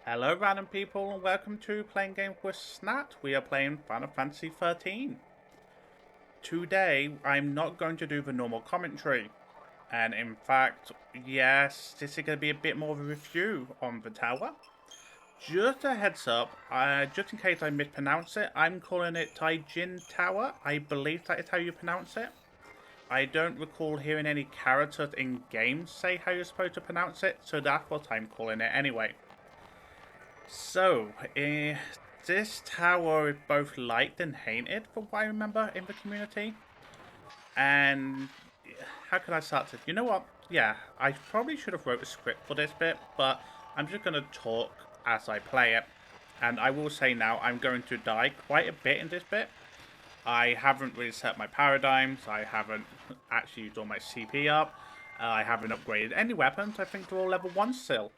Hello random people and welcome to Playing Games with Snat. We are playing Final Fantasy XIII. Today I'm not going to do the normal commentary. And in fact, yes, this is going to be a bit more of a review on the tower. Just a heads up, just in case I mispronounce it, I'm calling it Taijin Tower. I believe that is how you pronounce it. I don't recall hearing any characters in games say how you're supposed to pronounce it, so that's what I'm calling it anyway. So, this tower is both liked and hated, from what I remember in the community. And how can I start this? You know what? Yeah, I probably should have wrote a script for this bit, but I'm just going to talk as I play it. And I will say now, I'm going to die quite a bit in this bit. I haven't really set my paradigms, I haven't actually used all my CP up, I haven't upgraded any weapons, I think they're all level 1 still.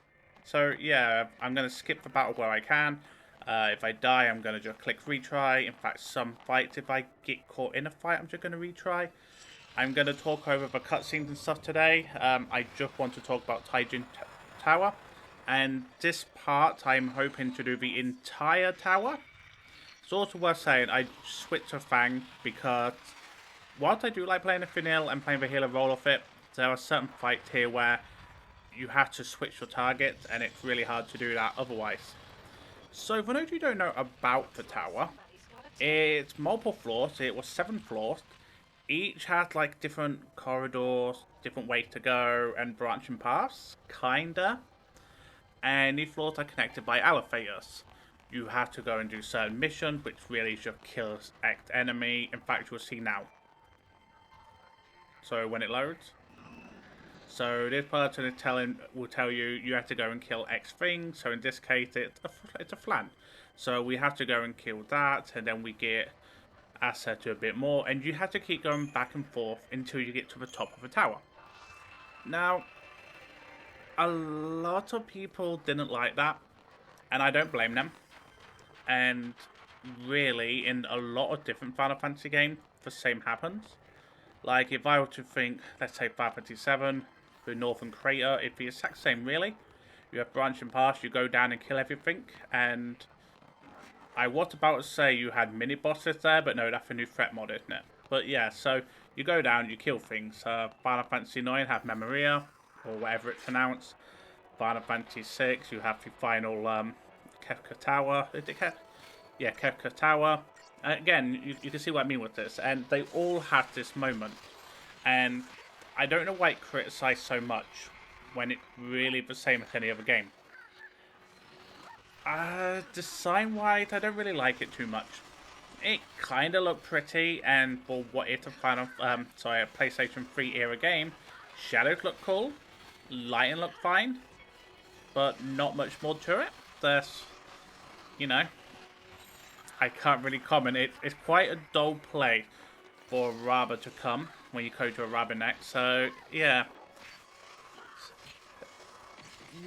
So yeah, I'm going to skip the battle where I can. If I die, I'm going to just click retry. In fact, some fights, if I get caught in a fight, I'm just going to retry. I'm going to talk over the cutscenes and stuff today. I just want to talk about Taijin Tower. And this part, I'm hoping to do the entire tower. It's also worth saying, I switched to Fang because whilst I do like playing the Finil and playing the healer role of it, there are certain fights here where you have to switch your targets, and it's really hard to do that otherwise. So for those of you who don't know about the tower, it's multiple floors. It was 7 floors. Each has like different corridors, different ways to go, and branching paths, kinda. And these floors are connected by elevators. You have to go and do certain missions, which really just kills X enemy. In fact, you'll see now. So when it loads. So this person is will tell you you have to go and kill X thing. So in this case, it's a flan. So we have to go and kill that, and then we get asset to a bit more, and you have to keep going back and forth until you get to the top of the tower. Now, a lot of people didn't like that, and I don't blame them. And really, in a lot of different Final Fantasy games, the same happens. Like if I were to think, let's say Final Fantasy VII, the Northern Crater, it'd be the exact same really. You have branching paths, you go down and kill everything, and I was about to say you had mini bosses there, but no, that's a new threat mod, isn't it? But yeah, so you go down, you kill things. Final Fantasy IX have Memoria, or whatever it's pronounced. Final Fantasy VI, you have the final Kefka Tower. Is it Kefka? Yeah, Kefka Tower. Again, you can see what I mean with this, and they all have this moment. And I don't know why it criticised so much when it's really the same as any other game. Design-wise, I don't really like it too much. It kind of looked pretty, and for what it's a PlayStation 3 era game, shadows look cool, lighting look fine, but not much more to it. There's, you know, I can't really comment. It's quite a dull play for a Raba to come when you go to a Raba next. So, yeah.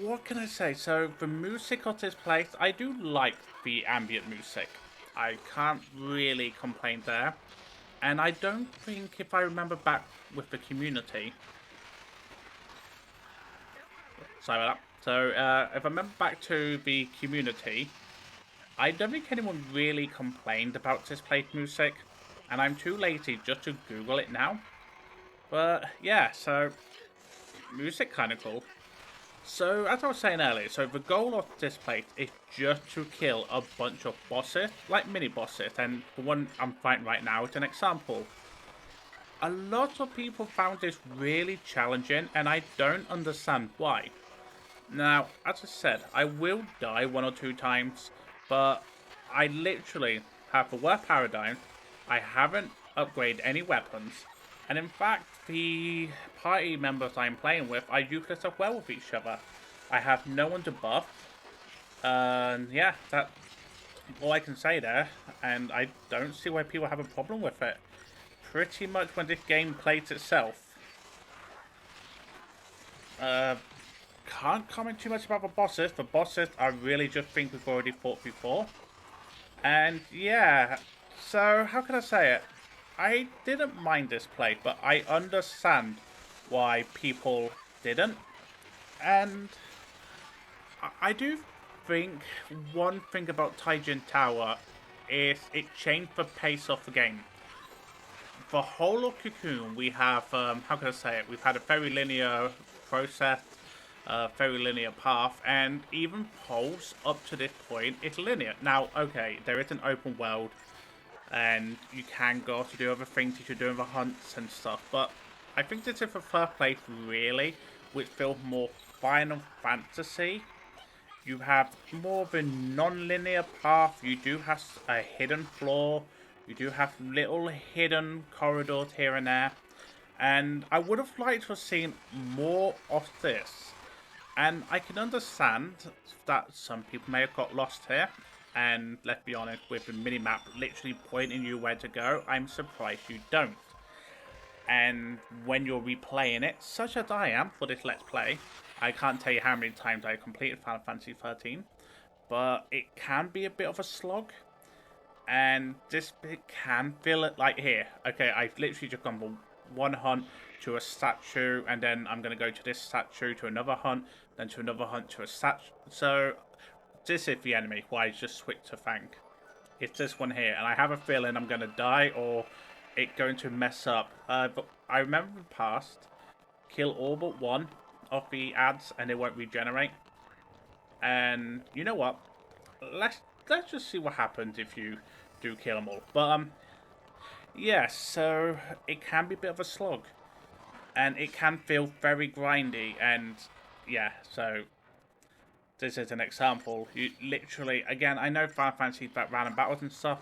What can I say? So, the music of this place, I do like the ambient music. I can't really complain there. And I don't think, if I remember back with the community... Sorry about that. So, if I remember back to the community, I don't think anyone really complained about this place music, and I'm too lazy just to Google it now. But yeah, so music kind of cool. So as I was saying earlier, so the goal of this place is just to kill a bunch of bosses, like mini bosses, and the one I'm fighting right now is an example. A lot of people found this really challenging, and I don't understand why. Now, as I said, I will die 1 or 2 times, but I literally have the worst paradigm. I haven't upgraded any weapons, and in fact, the party members I'm playing with are useless as well with each other. I have no one to buff, and yeah, that's all I can say there, and I don't see why people have a problem with it. Pretty much when this game plays itself. Can't comment too much about the bosses. The bosses I really just think we've already fought before. And yeah, so how can I say it? I didn't mind this play, but I understand why people didn't. And I do think one thing about Taijin Tower is it changed the pace of the game. For Whole of Cocoon, we have, how can I say it, we've had a very linear process, very linear path, and even Pulse up to this point is linear. Now, okay, there is an open world, and you can go to do other things, you should do other hunts and stuff, but I think this is the first place, really, which feels more Final Fantasy. You have more of a non-linear path, you do have a hidden floor, you do have little hidden corridors here and there, and I would have liked to have seen more of this. And I can understand that some people may have got lost here, and let's be honest, with the minimap literally pointing you where to go, I'm surprised you don't. And when you're replaying it, such as I am for this Let's Play, I can't tell you how many times I completed Final Fantasy XIII, but it can be a bit of a slog. And this bit can feel it like here. Okay, I've literally just gone from one hunt to a statue, and then I'm going to go to this statue to another hunt, then to another hunt to a statue. So, this is the enemy, why I just switched to Fang. It's this one here, and I have a feeling I'm going to die, or it's going to mess up. But I remember in the past, kill all but one of the ads, and they won't regenerate. And, you know what? Let's just see what happens if you do kill them all. But, yeah, so it can be a bit of a slog. And it can feel very grindy. And, yeah, so this is an example. You literally, again, I know Final Fantasy is about random battles and stuff.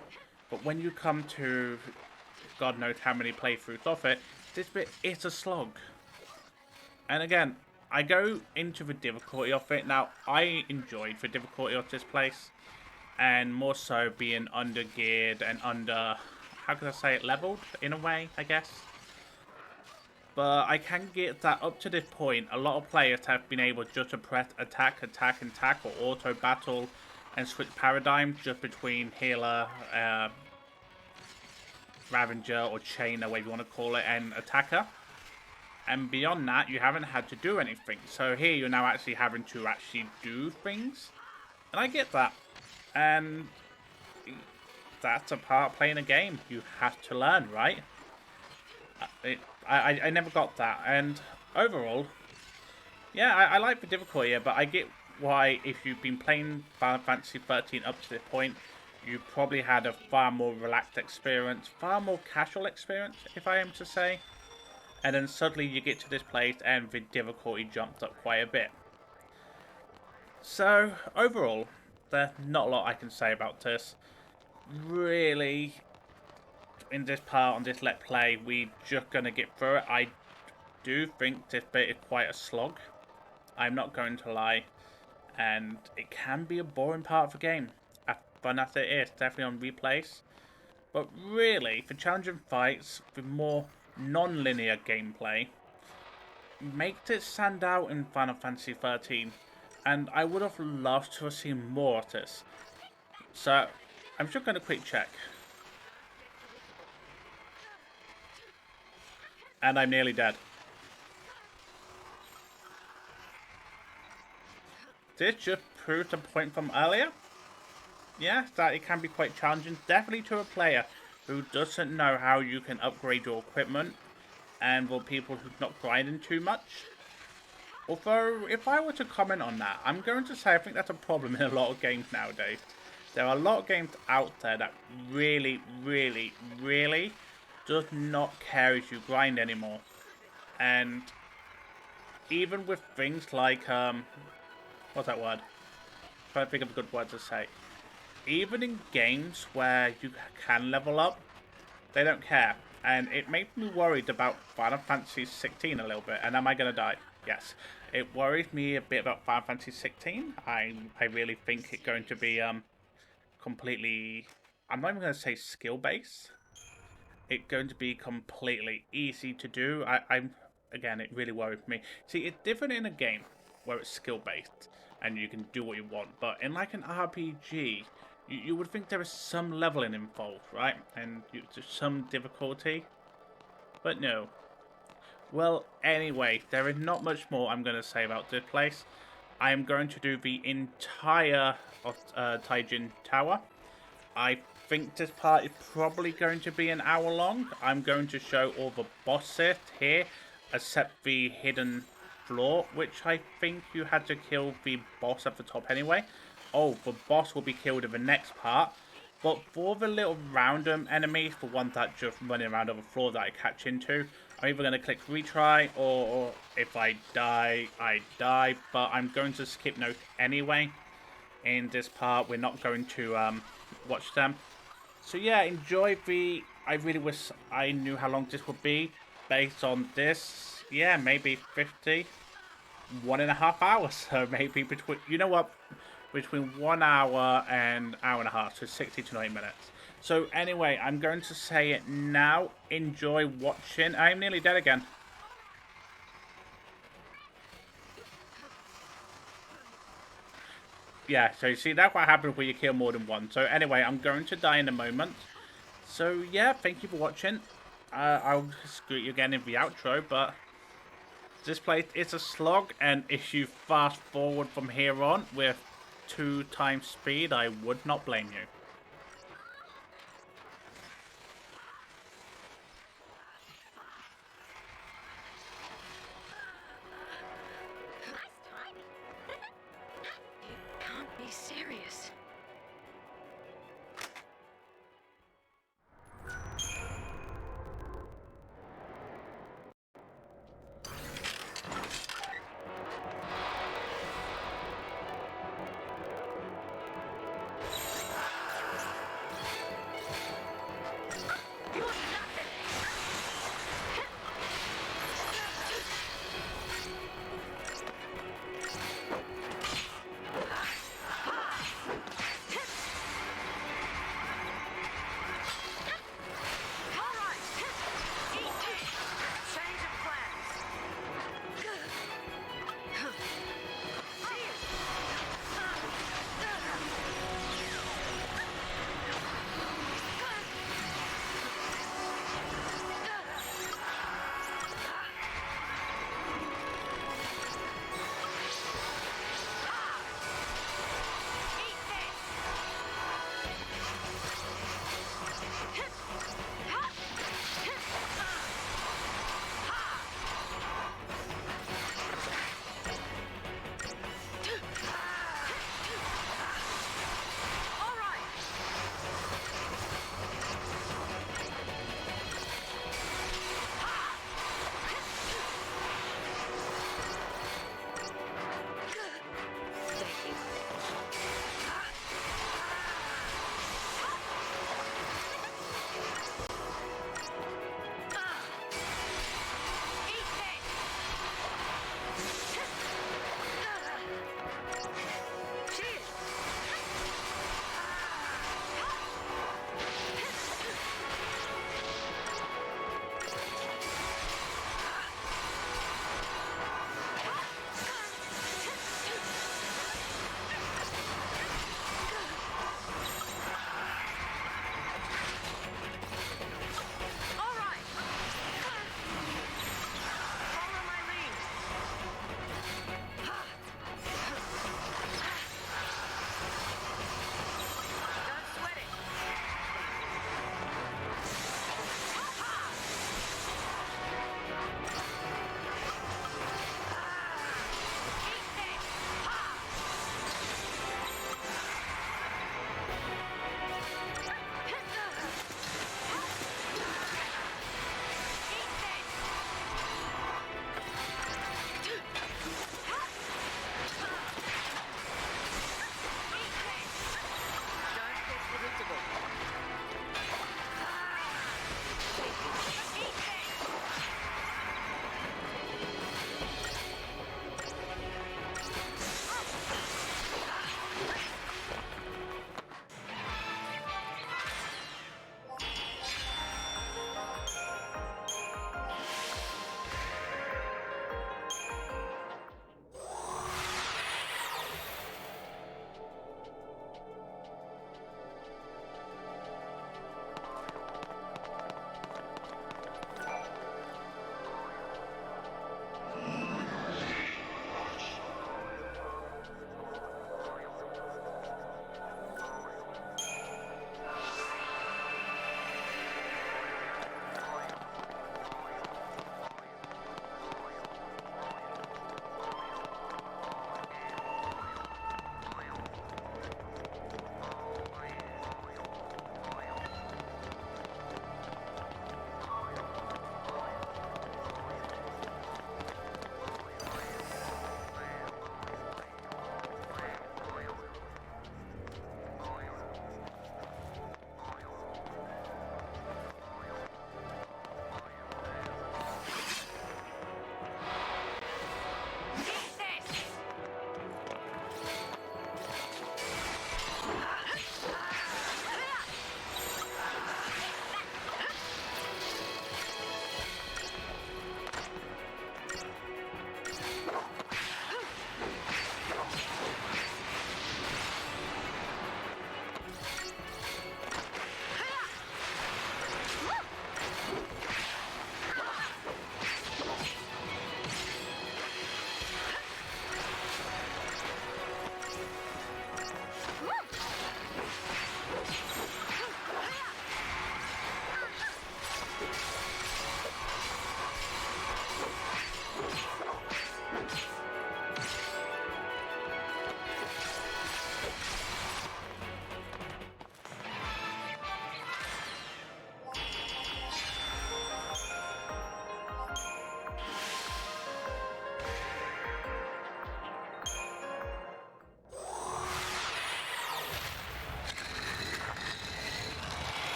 But when you come to God knows how many playthroughs of it, this bit is a slog. And again, I go into the difficulty of it. Now, I enjoyed the difficulty of this place. And more so being under geared and under, how can I say it, leveled in a way, I guess. But I can get that up to this point, a lot of players have been able just to press attack, attack, and attack, or auto battle and switch paradigms just between healer, Ravager, or Chainer, whatever you want to call it, and attacker. And beyond that, you haven't had to do anything. So here you're now actually having to actually do things. And I get that. And that's a part of playing a game. You have to learn, right? I never got that. And overall, yeah, I like the difficulty here, but I get why if you've been playing Final Fantasy XIII up to this point, you probably had a far more relaxed experience, far more casual experience, if I am to say. And then suddenly you get to this place and the difficulty jumped up quite a bit. So, overall, there's not a lot I can say about this. Really, in this part, on this Let's Play, we're just going to get through it. I do think this bit is quite a slog. I'm not going to lie. And it can be a boring part of the game. As fun as it is, definitely on replays. But really, for challenging fights, with more non-linear gameplay, makes it stand out in Final Fantasy XIII. And I would have loved to have seen more of this. So, I'm just going to quick check. And I'm nearly dead. This just proved a point from earlier. Yeah, that it can be quite challenging. Definitely to a player who doesn't know how you can upgrade your equipment. And for people who's not grinding too much. Although, if I were to comment on that, I'm going to say I think that's a problem in a lot of games nowadays. There are a lot of games out there that really, really, really does not care if you grind anymore. And even with things like, what's that word? I'm trying to think of a good word to say. Even in games where you can level up, they don't care. And it makes me worried about Final Fantasy XVI a little bit. And am I going to die? Yes. It worries me a bit about Final Fantasy XVI. I really think it's going to be completely... I'm not even going to say skill-based. It's going to be completely easy to do. Again, it really worries me. See, it's different in a game where it's skill-based and you can do what you want. But in like an RPG, you would think there is some leveling involved, right? And there's some difficulty. But no. Well, anyway, there is not much more I'm going to say about this place. I am going to do the entire of Taijin Tower. I think this part is probably going to be an hour long. I'm going to show all the bosses here, except the hidden floor, which I think you had to kill the boss at the top anyway. Oh, the boss will be killed in the next part. But for the little random enemies, the ones that just running around on the floor that I catch into, I'm either going to click retry, or if I die, I die. But I'm going to skip notes anyway. In this part, we're not going to watch them. So yeah, enjoy the... I really wish I knew how long this would be. Based on this, yeah, maybe 50. 1.5 hours. So maybe between... You know what? Between 1 hour and hour and a half. So 60 to 90 minutes. So anyway, I'm going to say it now. Enjoy watching. I'm nearly dead again. Yeah, so you see, that's what happens when you kill more than one. So anyway, I'm going to die in a moment. So yeah, thank you for watching. I'll screw you again in the outro, but this place is a slog, and if you fast forward from here on with 2 times speed, I would not blame you. Can't be serious.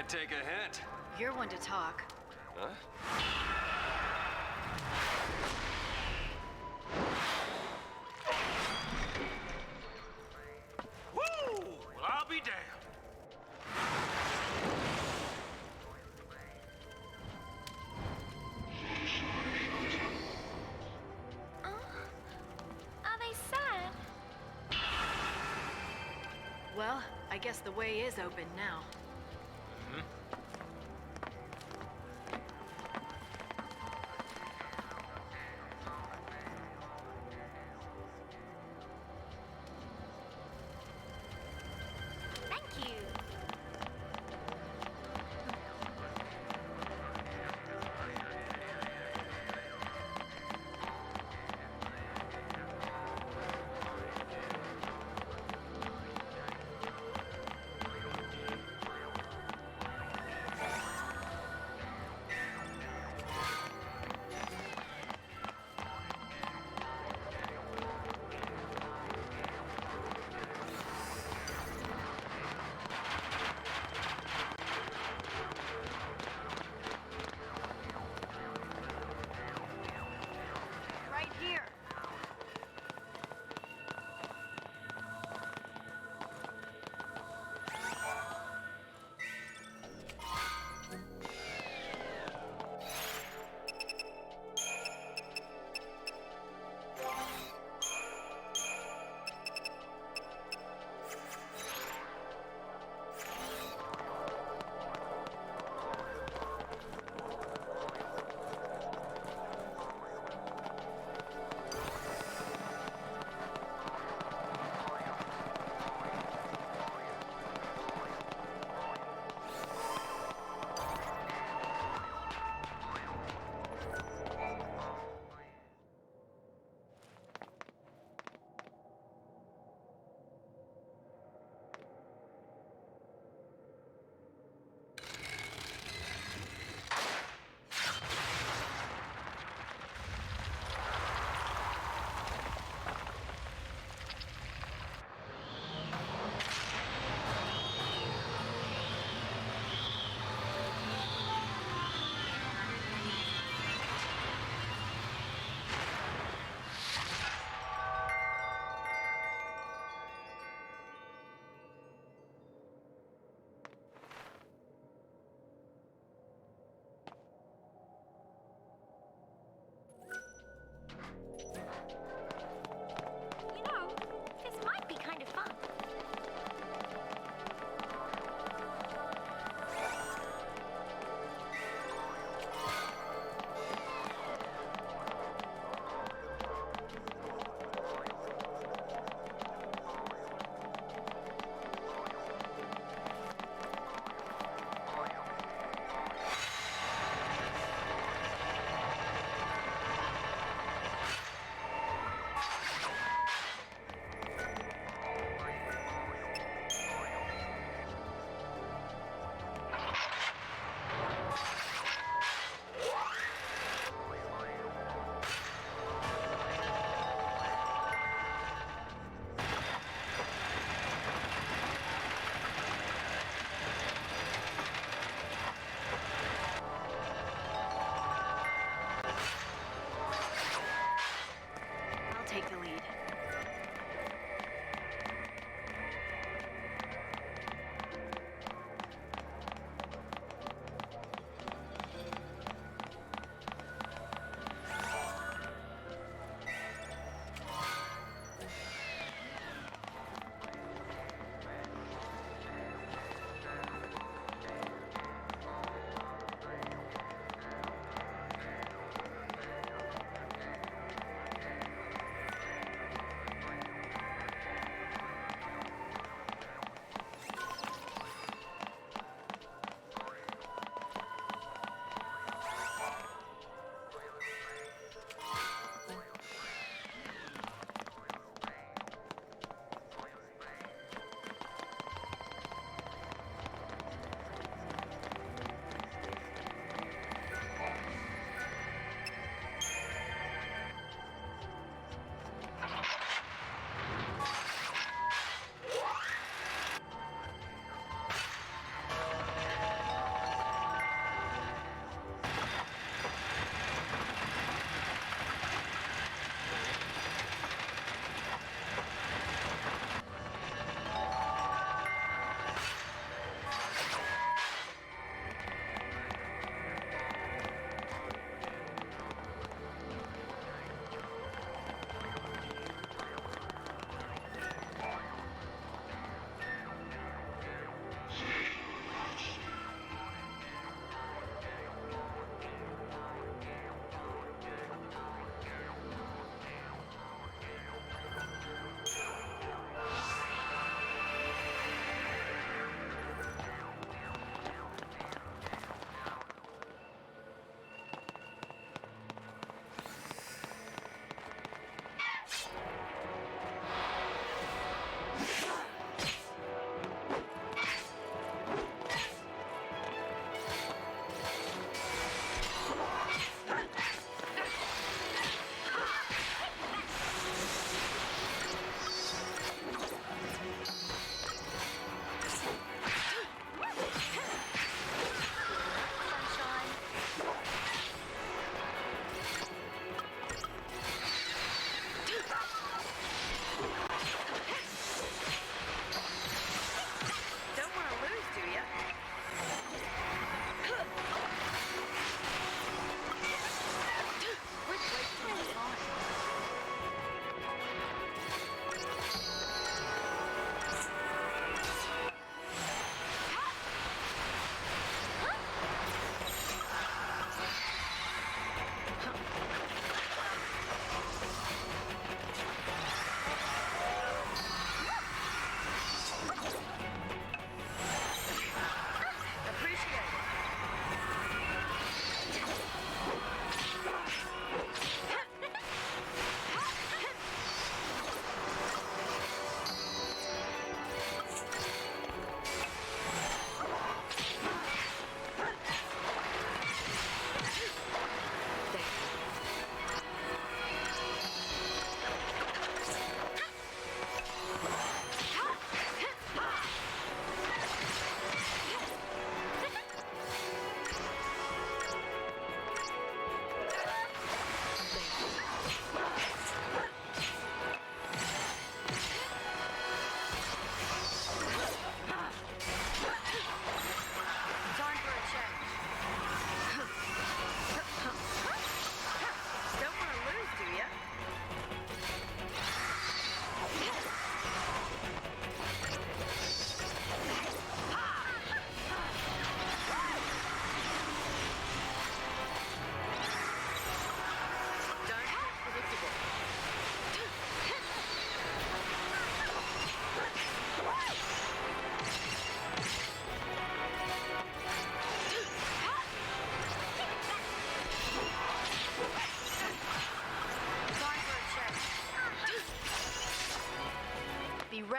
take a hint. You're one to talk. Huh? Woo! Well, I'll be damned. Are they sad? Well, I guess the way is open now. Thank you.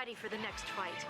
ready for the next fight.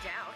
doubt.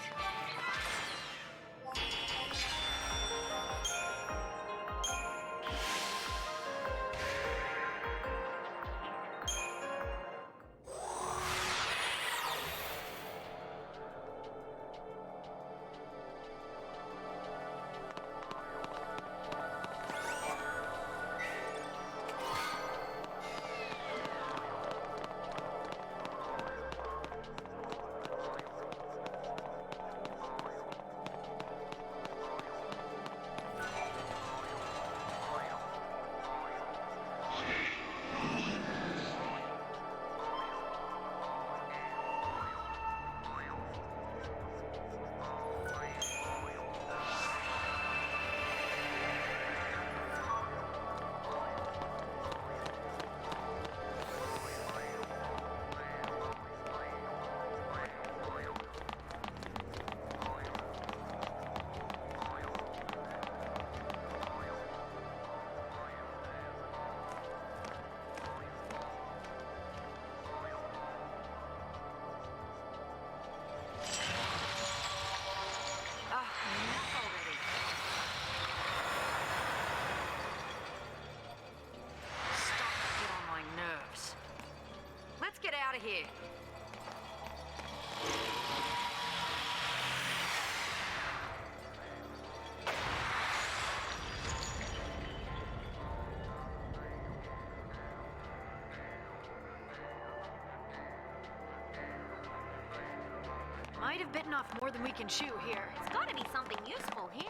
Let's get out of here. Might have bitten off more than we can chew here. There's gotta be something useful here.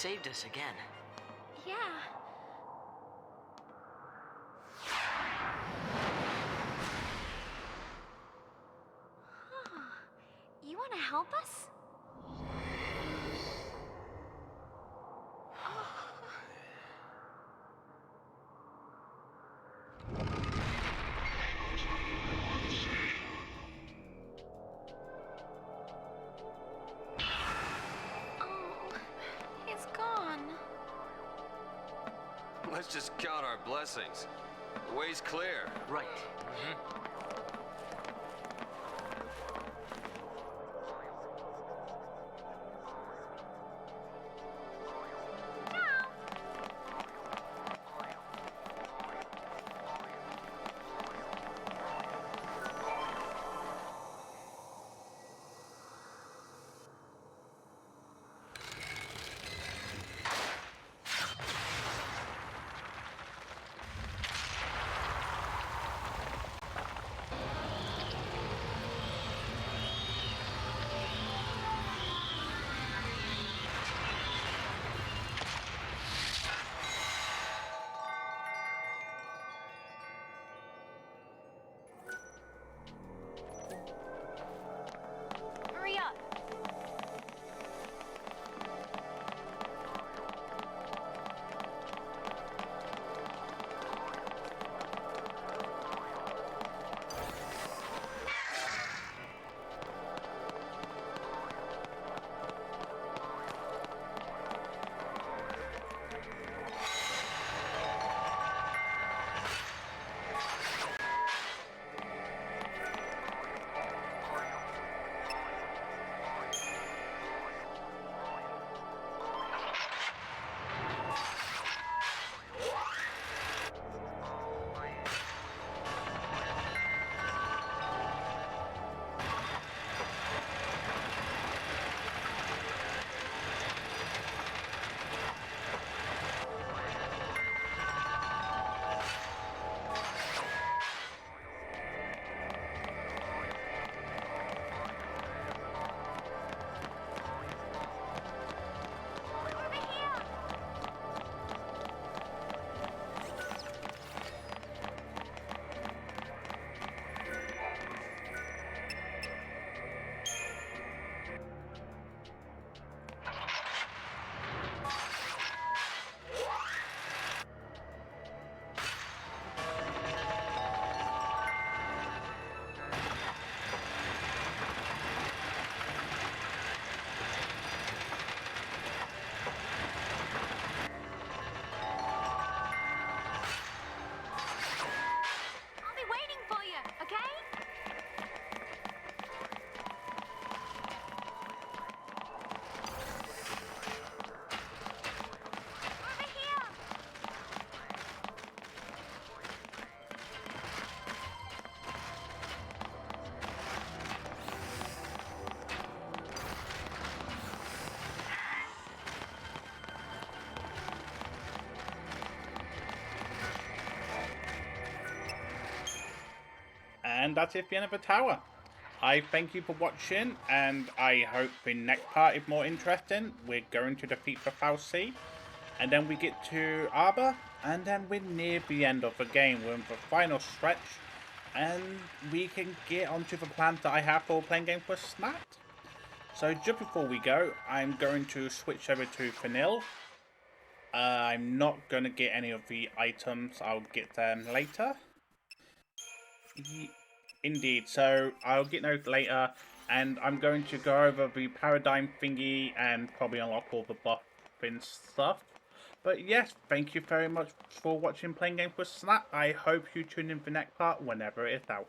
saved us again. Yeah. Huh. You want to help us? Oh, it's gone. Let's just count our blessings. The way's clear. Right. Hurry up. I'll be waiting for you, okay? Over here. And that's it for the end of the tower. I thank you for watching, and I hope the next part is more interesting. We're going to defeat the Falsi, and then we get to Arbor, and then we're near the end of the game. We're in the final stretch, and we can get onto the plans that I have for playing games with Snat. So just before we go, I'm going to switch over to Vanilla. I'm not going to get any of the items, I'll get them later. Indeed, so I'll get those later, and I'm going to go over the paradigm thingy and probably unlock all the buff and stuff. But yes, thank you very much for watching Playing Games with Snat. I hope you tune in for the next part whenever it is out.